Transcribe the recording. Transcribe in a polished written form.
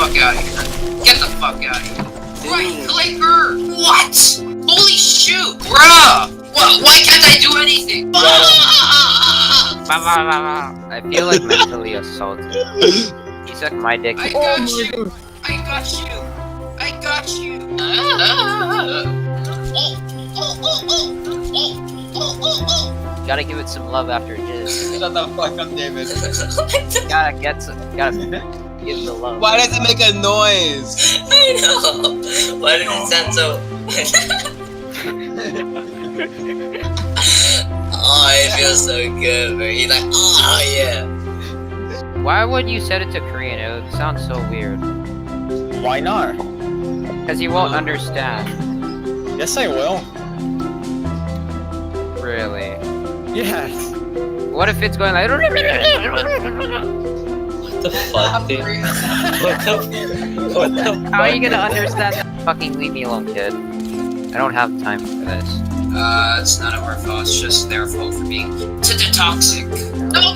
fuck out of here. Get the fuck out of here. Right clicker! What? Holy shoot! Bruh! Why can't I do anything? I feel like mentally assaulted. He sucked my dick. I got you! I got you! I got you! Gotta give it some love after jizz. Shut the fuck up, David. Gotta give the love. Why does it make a noise? I know. Why did it sound so? Oh, it feels so good. Where he's like, oh yeah. Why would you set it to Korean? It would sound so weird. Why not? Because you won't understand. Yes, I will. Really. Yes. What if it's going like... What the fuck, dude? What the How are you gonna understand that? Fucking leave me alone, kid. I don't have time for this. It's none of our fault, it's just their fault for being toxic. No,